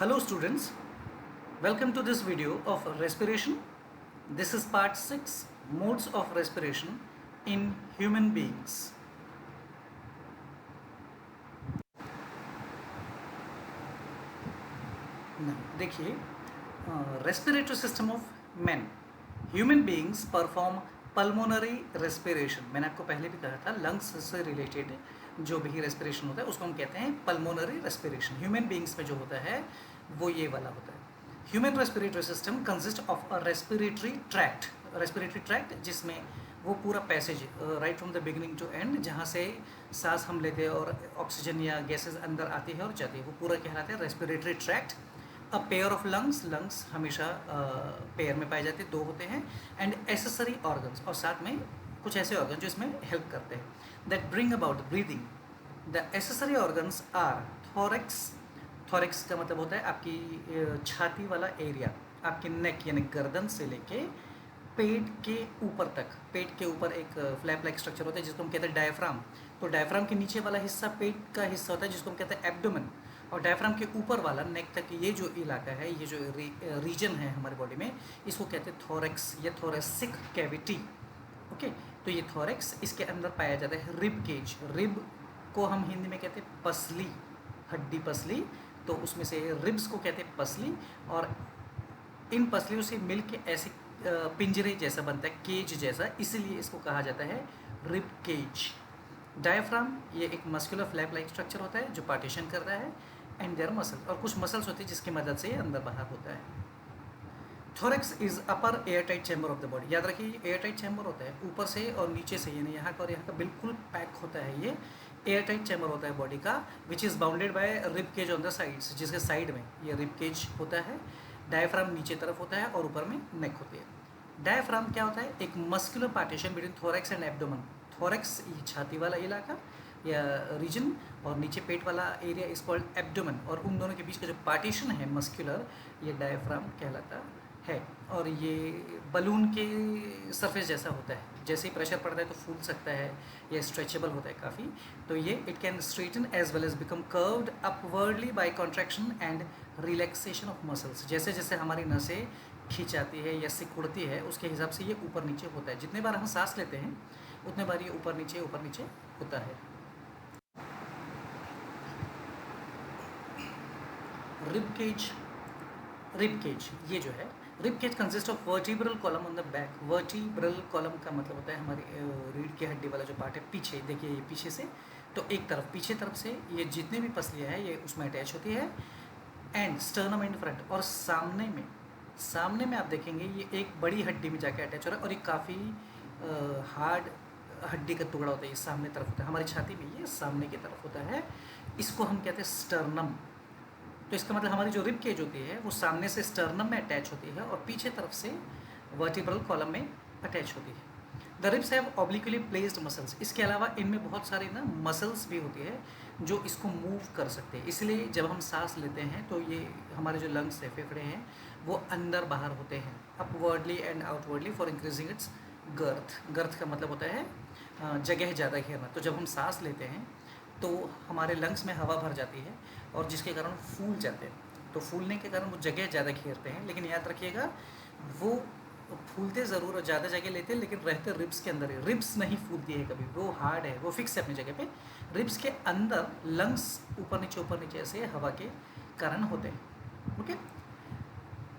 Hello students, welcome to this video of respiration. This is part 6, modes of respiration in human beings. Now देखिए, respiratory system of men. Human beings perform pulmonary respiration. मैंने आपको पहले भी कहा था lungs से related जो भी रेस्पिरेशन होता है उसको हम कहते हैं पल्मोनरी रेस्पिरेशन. ह्यूमन बींग्स में जो होता है वो ये वाला होता है. Human respiratory system consist of a respiratory tract जिसमें वो पूरा passage right from the beginning to end जहाँ से सांस हम लेते हैं और ऑक्सीजन या गैसेज अंदर आती है और जाती है वो पूरा कहलाता है respiratory tract. A pair of lungs हमेशा पेयर में पाए जाते हैं, 2 होते हैं. एंड एसेसरी ऑर्गन्स और साथ में कुछ ऐसे ऑर्गन जो इसमें हेल्प करते हैं that bring about breathing. The accessory organs are thorax. Thorax का मतलब होता है आपकी छाती वाला एरिया, आपकी नेक यानी गर्दन से लेके पेट के ऊपर तक. पेट के ऊपर एक फ्लैप लाइक स्ट्रक्चर होता है जिसको हम कहते हैं डायफ्राम. तो डायफ्राम के नीचे वाला हिस्सा पेट का हिस्सा होता है जिसको हम कहते हैं एब्डोमेन. और डायफ्राम के ऊपर वाला नेक तक ये जो इलाका है, ये जो रीजन है हमारे बॉडी में, इसको कहते हैं थोरैक्स या थोरेसिक कैविटी. ओके, तो ये थोरैक्स, इसके अंदर पाया जाता है रिब केज. रिब को हम हिंदी में कहते हैं पसली, हड्डी पसली. तो उसमें से रिब्स को कहते हैं पसली और इन पसलियों से मिल के ऐसे पिंजरे जैसा बनता है, केज जैसा, इसीलिए इसको कहा जाता है रिब केज. डायफ्राम ये एक मस्कुलर फ्लैप लाइक स्ट्रक्चर होता है जो पार्टीशन करता है. एंड देयर मसल्स, और कुछ मसल्स होती है जिसकी मदद से ये अंदर बाहर होता है. Thorax is upper air tight chamber of the body. याद रखिए एयर टाइट चैम्बर होता है ऊपर से और नीचे से, यानी यहाँ का और यहाँ का बिल्कुल पैक होता है. ये एयर टाइट चैम्बर होता है बॉडी का which is bounded by rib cage on the sides. जिसके साइड में ये रिब केज होता है. डायफ्राम नीचे तरफ होता है और ऊपर में नेक होती है. डायफ्राम क्या होता है? एक muscular partition between thorax and abdomen. Thorax ये छाती वाला इलाका या रीजन और नीचे पेट वाला एरिया इज कॉल्ड एब्डोमेन. और उन दोनों के बीच का जो पार्टीशन है मस्कुलर, ये डायफ्राम कहलाता है. और ये बलून के सरफेस जैसा होता है, जैसे ही प्रेशर पड़ता है तो फूल सकता है, ये स्ट्रेचेबल होता है काफ़ी. तो ये it can straighten as well as become curved upwardly by contraction and relaxation of muscles. जैसे जैसे हमारी नसें खींचाती है या सिकुड़ती है उसके हिसाब से ये ऊपर नीचे होता है. जितने बार हम सांस लेते हैं उतने बार ये ऊपर नीचे होता है. रिब केज ये जो है, rib cage consist of vertebral column on the back. Vertebral column का मतलब होता है हमारी रीढ़ की हड्डी वाला जो पार्ट है पीछे. देखिए ये पीछे से, तो एक तरफ पीछे तरफ से ये जितने भी पसलियाँ हैं ये उसमें अटैच होती है. एंड स्टर्नम इन फ्रंट, और सामने में आप देखेंगे ये एक बड़ी हड्डी में जाके अटैच हो रहा है और ये काफ़ी हार्ड हड्डी का टुकड़ा होता है. ये सामने तरफ होता है, हमारी छाती में ये सामने की तरफ होता है. इसको हम कहते हैं स्टर्नम. तो इसका मतलब हमारी जो रिब केज होती है वो सामने से स्टर्नम में अटैच होती है और पीछे तरफ से वर्टिब्रल कॉलम में अटैच होती है. The ribs have obliquely placed muscles. इसके अलावा इनमें बहुत सारी ना मसल्स भी होती है जो इसको मूव कर सकते हैं. इसलिए जब हम सांस लेते हैं तो ये हमारे जो लंग्स है, फेफड़े हैं, वो अंदर बाहर होते हैं upwardly and outwardly for increasing its girth. Girth का मतलब होता है जगह ज़्यादा घेरना. तो जब हम सांस लेते हैं तो हमारे लंग्स में हवा भर जाती है और जिसके कारण फूल जाते हैं. तो फूलने के कारण वो जगह ज़्यादा घेरते हैं. लेकिन याद रखिएगा वो फूलते ज़रूर और ज़्यादा जगह लेते हैं लेकिन रहते रिब्स के अंदर है. रिब्स नहीं फूलती है कभी, वो हार्ड है, वो फिक्स है अपनी जगह पे. रिब्स के अंदर लंग्स ऊपर नीचे ऐसे हवा के कारण होते हैं. Okay,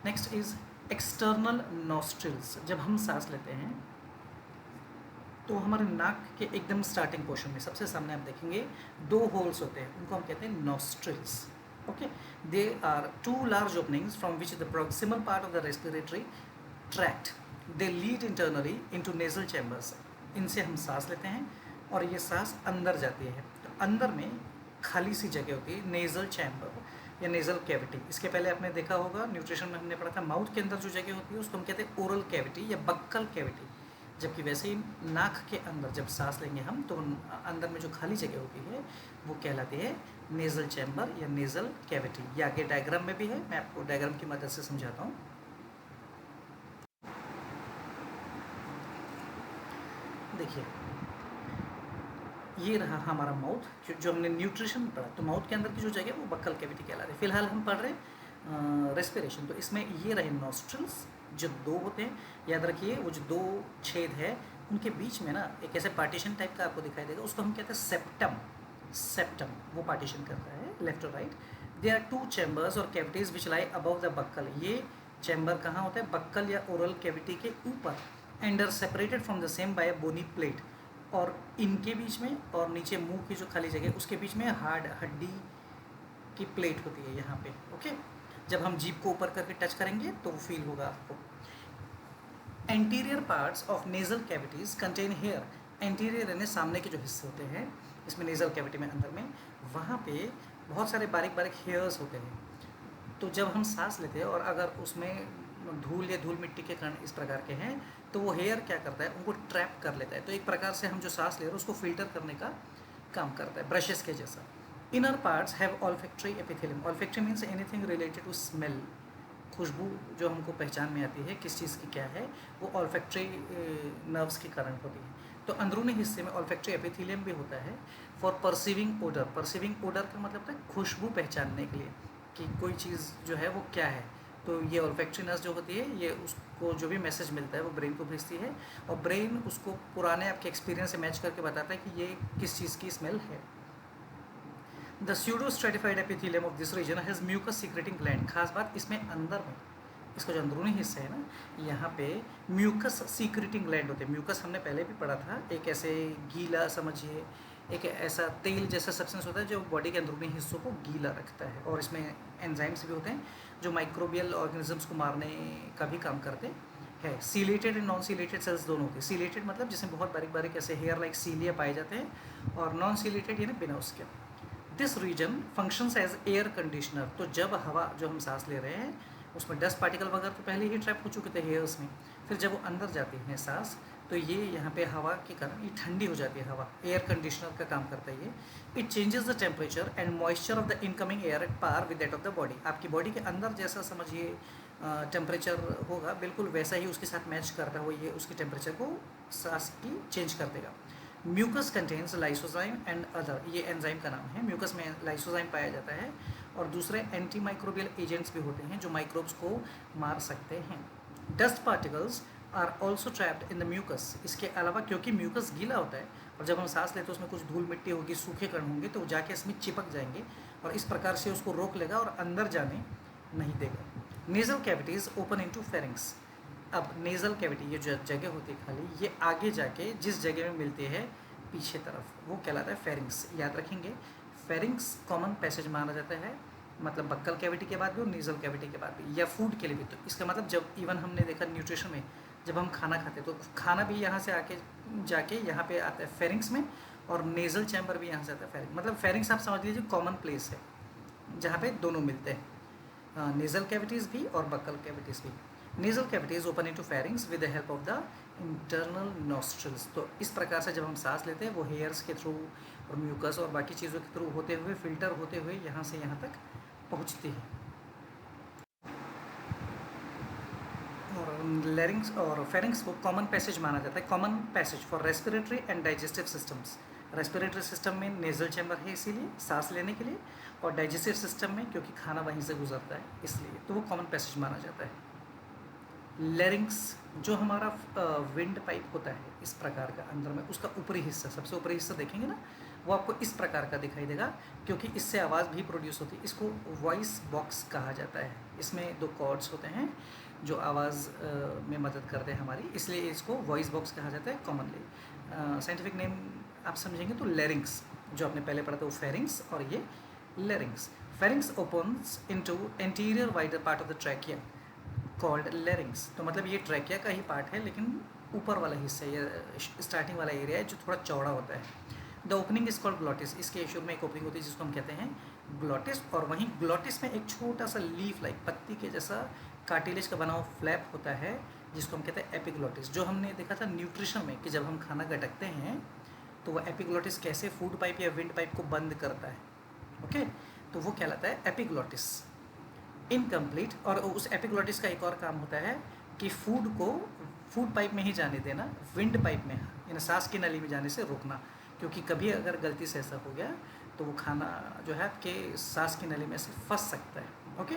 next is external nostrils. जब हम सांस लेते हैं तो हमारे नाक के एकदम स्टार्टिंग पोर्शन में सबसे सामने आप देखेंगे 2 होल्स होते हैं, उनको हम कहते हैं nostrils. Okay, they are 2 large openings from which the proximal part of the respiratory tract they lead internally into nasal chambers. इनसे हम सांस लेते हैं और ये सांस अंदर जाती है. तो अंदर में खाली सी जगह होती है, नेजल चैम्बर या नेजल कैविटी. इसके पहले आपने देखा होगा न्यूट्रिशन में हमने पढ़ा था माउथ के अंदर जो जगह होती है उसको हम कहते हैं ओरल कैविटी या बक्कल कैविटी. जबकि वैसे ही नाक के अंदर जब सांस लेंगे हम तो अंदर में जो खाली जगह होती है वो कहलाती है नेजल चैम्बर या नेजल कैविटी. ये आगे डायग्राम में भी है, मैं आपको डायग्राम की मदद से समझाता हूँ. देखिए ये रहा हमारा माउथ जो हमने न्यूट्रिशन पढ़ा. तो माउथ के अंदर की जो जगह है वो बक्कल कैविटी कहला रही है. फिलहाल हम पढ़ रहे हैं रेस्पिरेशन। तो इसमें ये रहे नॉस्ट्रल्स जो दो होते हैं, याद रखिए वो जो दो छेद है उनके बीच में ना एक ऐसे पार्टीशन टाइप का आपको दिखाई देगा, उसको हम कहते हैं सेप्टम। सेप्टम वो पार्टीशन करता है लेफ्ट और right. There are two chambers और cavities which lie above the buccal. ये चैम्बर कहाँ होता है? बक्कल या ओरल कैविटी के ऊपर। And are separated from the same by a bony plate. और इनके बीच में और नीचे मुंह की जो खाली जगह उसके बीच में हार्ड हड्डी की प्लेट होती है यहाँ पे। ओके, जब हम जीभ को ऊपर करके टच करेंगे तो वो फील होगा आपको। Anterior parts of nasal cavities contain hair. Anterior यानी सामने के जो हिस्से होते हैं इसमें नेजल कैविटी में अंदर में, वहाँ पे बहुत सारे बारीक बारीक हेयर्स होते हैं। तो जब हम सांस लेते हैं और अगर उसमें धूल या धूल मिट्टी के कण इस प्रकार के हैं तो वो हेयर क्या करता है? उनको ट्रैप कर लेता है। तो एक प्रकार से हम जो सांस ले रहे हैं उसको फिल्टर करने का काम करता है, ब्रशेस के जैसा। Inner parts have olfactory epithelium. Olfactory means anything related to smell. खुशबू जो हमको पहचान में आती है किस चीज़ की क्या है, वो ऑल्फैक्टरी नर्व्स के कारण होती है। तो अंदरूनी हिस्से में ऑल्फैक्टरी एपिथेलियम भी होता है for perceiving odour. Perceiving odour का मतलब है खुशबू पहचानने के लिए कि कोई चीज़ जो है वो क्या है। तो ये ऑल्फैक्टरी नर्व्स जो होती है ये उसको जो भी मैसेज मिलता है वो ब्रेन को भेजती है, और ब्रेन उसको पुराने आपके एक्सपीरियंस से मैच करके बताता है कि ये किस चीज़ की स्मेल है। The pseudo stratified epithelium of this region has mucus secreting gland. खास बात इसमें अंदर में इसका जो अंदरूनी हिस्सा है ना, यहाँ पे म्यूकस सीक्रेटिंग ग्लैंड होते हैं। म्यूकस हमने पहले भी पढ़ा था, एक ऐसे गीला समझिए, एक ऐसा तेल जैसा सब्सटेंस होता है जो बॉडी के अंदरूनी हिस्सों को गीला रखता है। और इसमें एंजाइम्स भी होते हैं जो माइक्रोबियल ऑर्गेनिजम्स को मारने का भी काम करते हैं। Ciliated and non ciliated cells दोनों होते हैं। सीलेटेड मतलब जिसमें बहुत बारीक बारीक ऐसे हेयर लाइक सीलिया पाए जाते हैं, और नॉन सीलेटेड यानी बिना उसके। This region functions as air conditioner. तो जब हवा जो हम सांस ले रहे हैं उसमें डस्ट पार्टिकल वगैरह तो पहले ही ट्रैप हो चुके थे हेयर्स में, फिर जब वो अंदर जाती है सांस तो ये यहाँ पे हवा के कारण ये ठंडी हो जाती है। हवा एयर कंडीशनर का काम करता है ये। It changes the temperature and moisture of the incoming air at par with that of the body. आपकी बॉडी के अंदर जैसा समझिए टेम्परेचर होगा बिल्कुल वैसा ही उसके साथ मैच करता हुआ ये उसकी टेम्परेचर को सांस की चेंज कर देगा। Mucus contains lysozyme and other. ये एंजाइम का नाम है। म्यूकस में लाइसोजाइम पाया जाता है और दूसरे एंटी माइक्रोबियल एजेंट्स भी होते हैं जो माइक्रोब्स को मार सकते हैं। Dust particles are also trapped in the mucus. इसके अलावा क्योंकि म्यूकस गीला होता है और जब हम सांस लेते हैं उसमें कुछ धूल मिट्टी होगी, सूखे कण होंगे, तो जाके इसमें चिपक जाएंगे और इस प्रकार से उसको रोक लेगा और अंदर जाने नहीं देगा। Nasal cavities open into pharynx. अब नेज़ल कैविटी ये जो जगह होती है खाली, ये आगे जाके जिस जगह में मिलती है पीछे तरफ वो कहलाता है फेरिंग्स। याद रखेंगे, फेरिंग्स कॉमन पैसेज माना जाता है, मतलब बक्कल कैविटी के बाद भी और नेज़ल कैविटी के बाद भी, या फूड के लिए भी। तो इसका मतलब जब इवन हमने देखा न्यूट्रिशन में जब हम खाना खाते हैं तो खाना भी यहाँ से आके जाके यहाँ पे आता है फेरिंग्स में, और नेज़ल चैम्बर भी यहाँ से आता है फेरिंग्स। मतलब फेरिंग्स आप समझ लीजिए कॉमन प्लेस है जहाँ पे दोनों मिलते हैं, नेज़ल कैविटीज़ भी और बक्कल कैविटीज़ भी। Nasal cavities open into pharynx with the help of the internal nostrils. तो इस प्रकार से जब हम सांस लेते हैं वो हेयर्स के थ्रू और म्यूकस और बाकी चीज़ों के थ्रू होते हुए फिल्टर होते हुए यहाँ से यहाँ तक पहुँचती है। और लैरिंग्स और फेरिंग्स को कॉमन पैसेज माना जाता है, common passage for respiratory and digestive systems. Respiratory system में नेजल चैम्बर है इसीलिए सांस लेने के लिए, और डाइजेस्टिव सिस्टम में क्योंकि खाना वहीं से गुजरता है इसलिए, तो वो कॉमन पैसेज माना जाता है। लैरिंग्स जो हमारा विंड पाइप होता है इस प्रकार का अंदर में, उसका ऊपरी हिस्सा, सबसे ऊपरी हिस्सा देखेंगे ना, वो आपको इस प्रकार का दिखाई देगा क्योंकि इससे आवाज़ भी प्रोड्यूस होती है। इसको वॉइस बॉक्स कहा जाता है। इसमें दो कॉर्ड्स होते हैं जो आवाज़ में मदद करते हैं हमारी, इसलिए इसको वॉइस बॉक्स कहा जाता है कॉमनली। साइंटिफिक नेम आप समझेंगे तो लैरिंग्स, जो आपने पहले पढ़ा था वो फेरिंग्स और ये लैरिंग्स। Pharynx opens into anterior wider part of the trachea called लैरिंग्स। तो मतलब ये ट्रैकिया का ही पार्ट है लेकिन ऊपर वाला हिस्सा, ये स्टार्टिंग वाला एरिया है जो थोड़ा चौड़ा होता है। The opening is called glottis. इसके शुरू में एक ओपनिंग होती है जिसको हम कहते हैं ग्लॉटिस, और वहीं ग्लॉटिस में एक छोटा सा लीफ लाइक पत्ती के जैसा कार्टिलेज का बना हुआ फ्लैप होता है जिसको हम कहते हैं एपिग्लॉटिस। जो हमने देखा था न्यूट्रिशन में कि जब हम खाना गटकते हैं तो वह एपिग्लॉटिस कैसे फूड पाइप या विंड पाइप को बंद करता है। ओके, तो वो कहलाता है एपिग्लॉटिस। इनकम्प्लीट, और उस एपिग्लॉटिस का एक और काम होता है कि फूड को फूड पाइप में ही जाने देना, विंड पाइप में यानी सांस की नली में जाने से रोकना, क्योंकि कभी अगर गलती से ऐसा हो गया तो वो खाना जो है आपके सांस की नली में से फंस सकता है। ओके,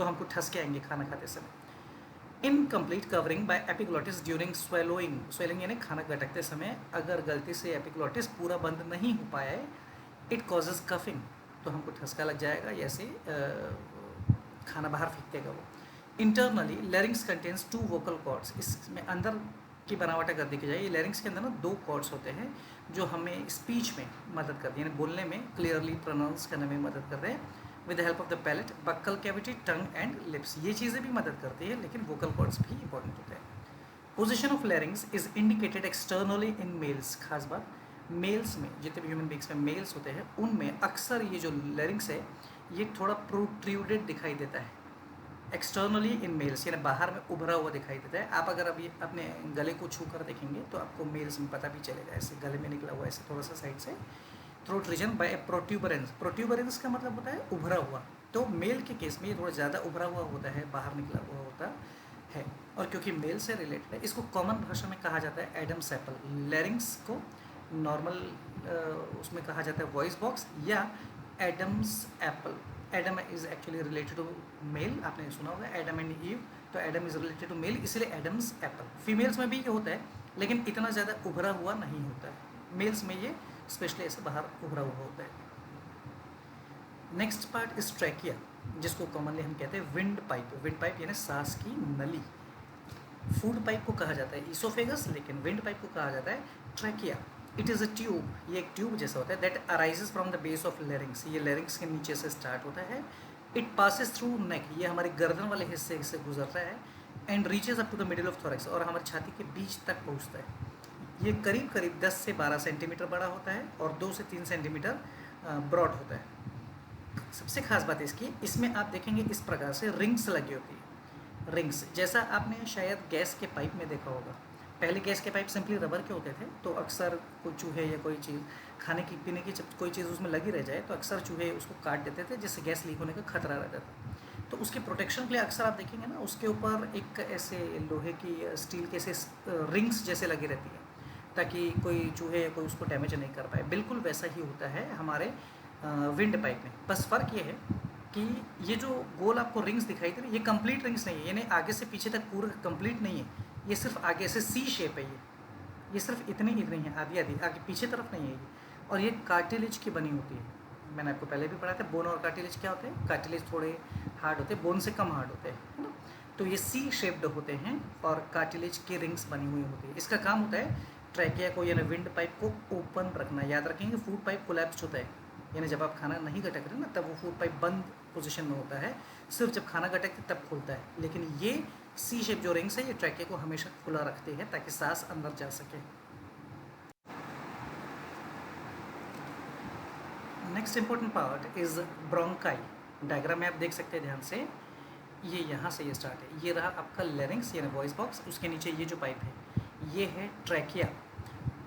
तो हमको ठसके आएंगे खाना खाते समय। Incomplete covering by epiglottis during swallowing यानी खाना गटकते समय अगर गलती से एपिग्लोटिस पूरा बंद नहीं हो पाया है, इट कॉजेज कफिंग, तो हमको ठसका लग जाएगा, ऐसे खाना बाहर फेंक देगा वो। इंटरनली लैरिंग्स कंटेन्स 2 वोकल कॉर्ड्स, इसमें अंदर की बनावट अगर देखी जाए, ये लैरिंग्स के अंदर ना 2 कॉर्ड्स होते हैं जो हमें स्पीच में मदद करती है, यानी बोलने में क्लियरली प्रोनाउंस करने में मदद करते हैं। With the help of the palate, buccal cavity, tongue and lips, ये चीज़ें भी मदद करती है, लेकिन वोकल कॉर्ड्स भी इंपॉर्टेंट होते हैं। Position of लैरिंग्स is indicated externally in males, खास बात मेल्स में, जितने भी ह्यूमन बींग्स में मेल्स होते हैं उनमें अक्सर ये जो लैरिंग्स है ये थोड़ा प्रोट्रूडेड दिखाई देता है एक्सटर्नली इन मेल्स, यानी बाहर में उभरा हुआ दिखाई देता है। आप अगर अभी अपने गले को छू कर देखेंगे तो आपको मेल्स में पता भी चलेगा, ऐसे गले में निकला हुआ ऐसे थोड़ा सा साइड से throat region by protuberance. Protuberance का मतलब होता है उभरा हुआ, तो मेल के केस में ये थोड़ा ज़्यादा उभरा हुआ होता है, बाहर निकला हुआ होता है। और क्योंकि मेल से रिलेटेड है, इसको कॉमन भाषा में कहा जाता है एडम्स एप्पल। लैरिंग्स को नॉर्मल उसमें कहा जाता है वॉइस बॉक्स या Adam's apple. Adam is actually related to male, आपने सुना होगा एडम एंड ईव, तो Adam is related to male, इसलिए एडम्स एप्पल। फीमेल्स में भी ये होता है लेकिन इतना ज़्यादा उभरा हुआ नहीं होता है, मेल्स में ये स्पेशली ऐसे बाहर उभरा हुआ होता है। नेक्स्ट पार्ट इज ट्रैकिया, जिसको कॉमनली हम कहते हैं विंड पाइप। विंड पाइप यानी सांस की नली। फूड पाइप को कहा जाता है ईसोफेगस, लेकिन विंड पाइप को कहा जाता है trachea. It is a tube, ये एक ट्यूब जैसा होता है, that arises from the base of लैरिंग्स, ये लैरिंग्स के नीचे से स्टार्ट होता है। इट पासिस थ्रू नेक, ये हमारे गर्दन वाले हिस्से से गुजरता है, and reaches up to the middle of thorax, और हमारी छाती के बीच तक पहुंचता है। ये करीब करीब 10 से 12 सेंटीमीटर बड़ा होता है और 2 से 3 सेंटीमीटर ब्रॉड होता है। सबसे खास बात इसकी, इसमें आप देखेंगे इस प्रकार से रिंग्स लगी होती है। रिंग्स जैसा आपने शायद गैस के पाइप में देखा होगा, पहले गैस के पाइप सिंपली रबर के होते थे, तो अक्सर कोई चूहे या कोई चीज़ खाने की पीने की जब कोई चीज़ उसमें लगी रह जाए तो अक्सर चूहे उसको काट देते थे, जिससे गैस लीक होने का खतरा रहता था। तो उसके प्रोटेक्शन के लिए अक्सर आप देखेंगे ना, उसके ऊपर एक ऐसे लोहे की स्टील के ऐसे रिंग्स जैसे लगी रहती है, ताकि कोई चूहे कोई उसको डैमेज नहीं कर पाए। बिल्कुल वैसा ही होता है हमारे विंड पाइप में, बस फ़र्क ये है कि ये जो गोल आपको रिंग्स दिखाई दे रही है, ये कंप्लीट रिंग्स नहीं है, यानी आगे से पीछे तक पूरा कंप्लीट नहीं है, ये सिर्फ आगे से सी शेप है, ये सिर्फ इतनी है, आधी आधी, आगे पीछे तरफ नहीं है ये। और ये कार्टिलेज की बनी होती है, मैंने आपको पहले भी पढ़ा था। बोन और कार्टिलेज क्या होते हैं, कार्टिलेज थोड़े हार्ड होते हैं, बोन से कम हार्ड होते हैं, है ना। तो ये सी शेप्ड होते हैं और कार्टिलेज की रिंग्स बनी हुई होती है। इसका काम होता है ट्रैकिया को यानी विंड पाइप को ओपन रखना। याद रखेंगे फूड पाइप कोलैप्स होता है, यानी जब आप खाना नहीं गटक रहे ना तब वो फूड पाइप बंद पोजीशन में होता है, सिर्फ जब खाना गटकते तब खुलता है। लेकिन ये सी शेप जो रिंग्स है ये ट्रैकिया को हमेशा खुला रखते हैं ताकि सांस अंदर जा सके। Next important part is bronchi. Diagram में आप देख सकते हैं ध्यान से, ये यहाँ से ये स्टार्ट है, ये रहा आपका लैरिंक्स यानी वॉइस बॉक्स, उसके नीचे ये जो पाइप है ये है ट्रैकिया।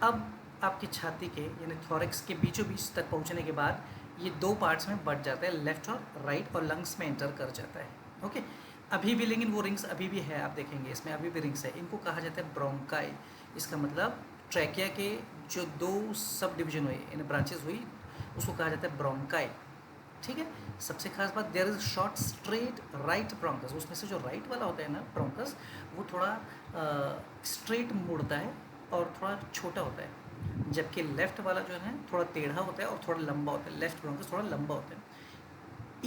अब आपकी छाती के यानी थोरैक्स के बीचों बीच तक पहुँचने के बाद ये 2 पार्ट्स में बढ़ जाता है, लेफ्ट और राइट, और लंग्स में एंटर कर जाता है। ओके, अभी भी लेकिन वो रिंग्स अभी भी है, आप देखेंगे इसमें अभी भी रिंग्स है, इनको कहा जाता है ब्रोंकाई। इसका मतलब ट्रैकिया के जो 2 सब डिवीजन हुए यानी ब्रांचेस हुई उसको कहा जाता है ब्रोंकाई। ठीक है, सबसे खास बात, there is short straight right bronchus, उसमें से जो राइट वाला होता है ना ब्रोंकस, वो थोड़ा स्ट्रेट मुड़ता है और थोड़ा छोटा होता है, जबकि लेफ्ट वाला जो है थोड़ा टेढ़ा होता है और थोड़ा लंबा होता है। लेफ्ट ब्रोंकस थोड़ा लंबा होता है।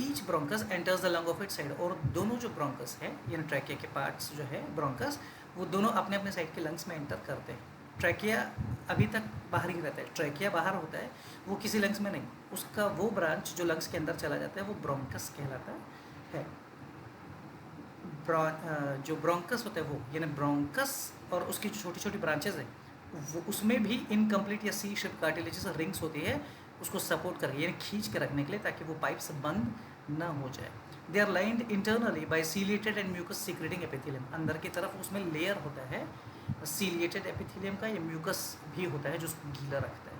Each bronchus enters the lung of it side, और दोनों जो ब्रोंकस है यानी ट्रैकिया के पार्ट्स जो है ब्रोंकस, वो दोनों अपने अपने साइड के लंग्स में एंटर करते हैं। ट्रैकिया अभी तक बाहर ही रहता है, ट्रैकिया बाहर होता है, वो किसी लंग्स में नहीं, उसका वो ब्रांच जो लंग्स के अंदर चला जाता है वो ब्रोंकस कहलाता है। जो ब्रोंकस होता है वो यानी ब्रोंकस और उसकी जो छोटी छोटी ब्रांचेज है वो, उसमें भी इनकम्प्लीट या सी शेप कार्टिलेजेस रिंग्स होती है उसको सपोर्ट करके यानी खींच के रखने के लिए, ताकि वो पाइप्स बंद ना हो जाए। They are lined internally by ciliated and mucus secreting epithelium, अंदर की तरफ उसमें लेयर होता है सीलिएटेड एपिथेलियम का, या म्यूकस भी होता है जो उसको गीला रखता है।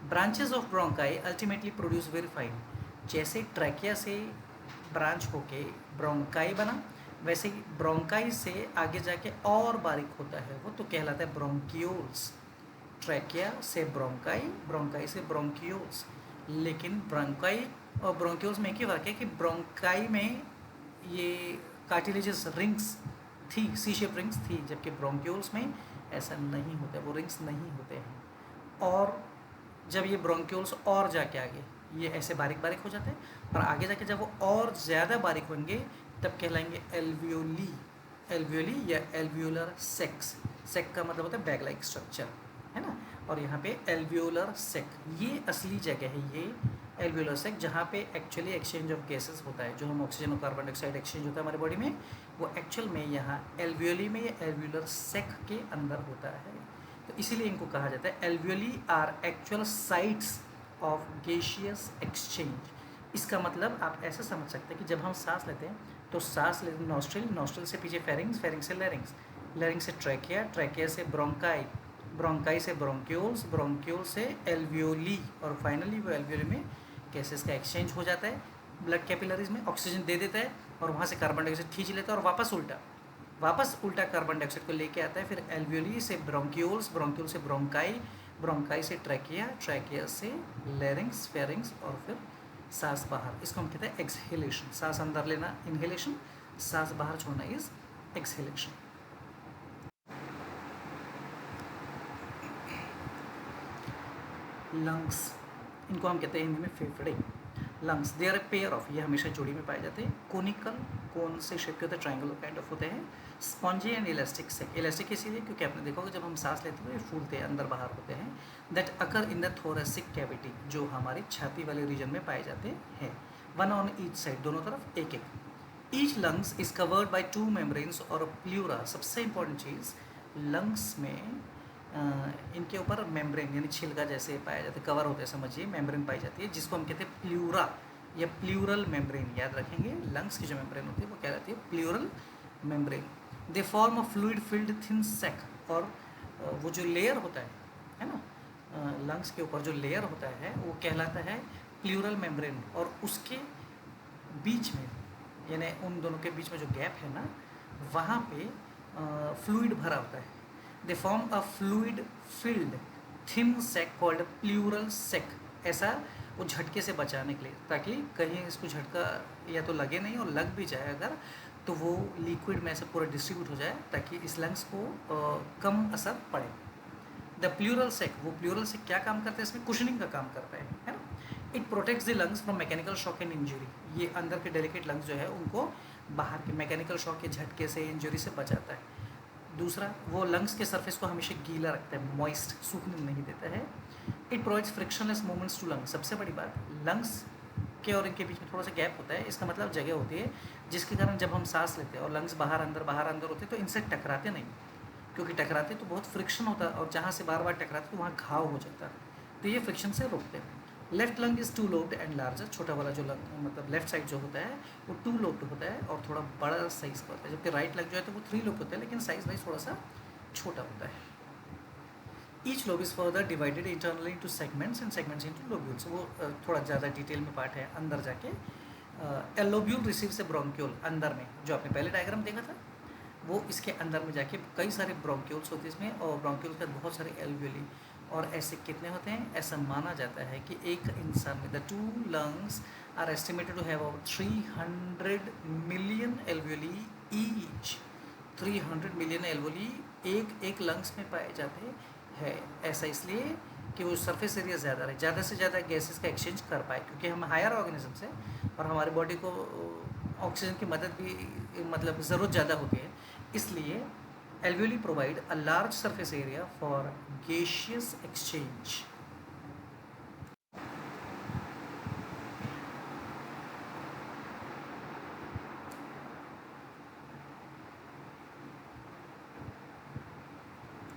Branches of bronchi ultimately produce very fine, जैसे ट्रैकिया से ब्रांच होके ब्रोंकाई बना, वैसे ही ब्रोंकाई से आगे जाके और बारीक होता है वो, तो कहलाता है ब्रोंकियोल्स। ट्रैकिया से ब्रोंकाई, ब्रोंकाई से ब्रोंकियोल्स। लेकिन ब्रोंकाई और ब्रोंकियोल्स में एक ही फर्क है कि ब्रोंकाई में ये कार्टिलेजस रिंग्स थी, सी शेप रिंग्स थी, जबकि ब्रोंक्यूल्स में ऐसा नहीं होता, वो रिंग्स नहीं होते हैं। और जब ये ब्रोंक्यूल्स और जाके आगे ये ऐसे बारीक बारीक हो जाते हैं, और आगे जाके जब वो और ज़्यादा बारीक होंगे तब कहलाएंगे एल्वियोली। एल्वियोली या एल्वियोलर सेक्स। सेक का मतलब होता है बैग लाइक स्ट्रक्चर, है ना। और यहाँ पे एल्वियोलर सेक, ये असली जगह है, ये एल्वियोलर सेक, जहाँ पे एक्चुअली एक्सचेंज ऑफ गैसेस होता है, जो हम ऑक्सीजन और कार्बन डाइऑक्साइड एक्सचेंज होता है हमारे बॉडी में, वो एक्चुअल में यहाँ एल्वियोली में या एल्वियोलर सेक के अंदर होता है। तो इसीलिए इनको कहा जाता है alveoli are actual sites of gaseous exchange. इसका मतलब आप ऐसे समझ सकते हैं कि जब हम सांस लेते हैं तो सांस लेते हैं नॉस्ट्रिल, नॉस्ट्रिल से पीछे फेरिंग्स, फेरिंग्स से लैरिंग्स, लैरिंग्स से ट्रैकिया, ट्रैकिया से ब्रोंकाई, ब्रोंकाई से ब्रोंक्यूल्स, ब्रोंक्यूल से एल्वियोली, और फाइनली वो एल्वियोली में गैसेस का एक्सचेंज हो जाता है। ब्लड कैपिलरीज में ऑक्सीजन दे देता है और वहाँ से कार्बन डाइऑक्साइड खींच लेता है और वापस उल्टा कार्बन डाइऑक्साइड को लेके आता है। फिर एल्वियोली से ब्रोंक्यूल्स, ब्रोंक्यूल से ब्रोंकाई, ब्रोंकाई से ट्रैकिया, ट्रैकिया से लैरिंग्स, फेरिंग्स, और फिर सांस बाहर। इसको हम कहते हैं एक्सहेलेशन। सांस अंदर लेना इनहेलेशन, सांस बाहर छोड़ना इज एक्सहेलेशन। लंग्स, इनको हम कहते हैं हिंदी में फेफड़े। Lungs they are a pair of, ये हमेशा जोड़ी में पाए जाते हैं, कोनिकल, कोन से शेप के होते हैं, ट्रायंगल काइंड ऑफ होते हैं, spongy and elastic sac. Elastic इसीलिए क्योंकि आपने देखा होगा जब हम सांस लेते हैं तो ये फूलते हैं, अंदर बाहर होते हैं। That occur in the thoracic cavity, जो हमारी छाती वाले रीजन में पाए जाते हैं। वन ऑन ईच साइड, दोनों तरफ एक एक। Each lungs is covered by 2 membranes और प्ल्यूरा। सबसे इंपॉर्टेंट चीज़, लंग्स में इनके ऊपर मेम्ब्रेन यानी छिलका जैसे पाया जाता है, कवर होते हैं समझिए, मेम्ब्रेन पाई जाती है, जिसको हम कहते हैं प्ल्यूरा या प्ल्यूरल मेम्ब्रेन। याद रखेंगे, लंग्स की जो मेम्ब्रेन होती है वो क्या रहती है, pleural membrane. They form a fluid filled thin sac, और वो जो लेयर होता है ना, लंग्स के ऊपर जो लेयर होता है वो कहलाता है प्ल्यूरल मेम्ब्रेन, और उसके बीच में यानी उन दोनों के बीच में जो गैप है ना, वहाँ पे फ्लूइड भरा होता है। They form a fluid filled thin sac called pleural sac. ऐसा वो झटके से बचाने के लिए, ताकि कहीं इसको झटका या तो लगे नहीं, और लग भी जाए अगर तो वो लिक्विड में से पूरा डिस्ट्रीब्यूट हो जाए, ताकि इस लंग्स को कम असर पड़े। द प्ल्यूरल सेक, वो प्ल्यूरल सेक क्या काम करता है, इसमें कुशनिंग का काम करता है ना। It protects the lungs from mechanical shock and injury. ये अंदर के डेलिकेट लंग्स जो है उनको बाहर के मैकेनिकल शॉक के झटके से, इंजरी से बचाता है। दूसरा, वो लंग्स के सरफेस को हमेशा गीला रखता है, मॉइस्ट, सूखने नहीं देता है। It provides frictionless movements to lungs. सबसे बड़ी बात, लंग्स के और इनके बीच में थोड़ा सा गैप होता है, इसका मतलब जगह होती है जिसके कारण जब हम सांस लेते हैं और लंग्स बाहर अंदर होते हैं तो इनसे टकराते नहीं, क्योंकि टकराते तो बहुत फ्रिक्शन होता है, और जहाँ से बार बार टकराते तो वहाँ घाव हो जाता है, तो ये फ्रिक्शन से रोकते हैं। Left lung is 2 lobed and larger. छोटा वाला जो लंग मतलब लेफ्ट साइड जो होता है वो 2 लोब्ड होता है और थोड़ा बड़ा साइज़ का होता है, जबकि राइट लंग जो है तो वो 3 लोब्ड होता है, लेकिन साइज़ वाइज थोड़ा सा छोटा होता है। Each lobe is further divided internally into segments and segments into lobules. वो थोड़ा ज़्यादा डिटेल में पार्ट है अंदर जाके। ए लोब्यूल रिसीव से ब्रोंक्यूल, अंदर में जो आपने पहले डायग्राम देखा था वो इसके अंदर में जाके कई सारे ब्रोंक्यूल्स होते हैं इसमें, और ब्रोंक्यूल के बहुत सारे एल्वियोली। और ऐसे कितने होते हैं, ऐसा माना जाता है कि एक इंसान में the 2 lungs are estimated to have about 300 million alveoli each. 300 million alveoli एक लंग्स में पाए जाते हैं। ऐसा इसलिए कि वो सरफेस एरिया ज़्यादा रहे, ज़्यादा से ज़्यादा गैसेस का एक्सचेंज कर पाए, क्योंकि हम हायर ऑर्गेनिजम्स हैं और हमारी बॉडी को ऑक्सीजन की मदद भी मतलब ज़रूरत ज़्यादा होती है। इसलिए alveoli provide a large surface area for gaseous exchange।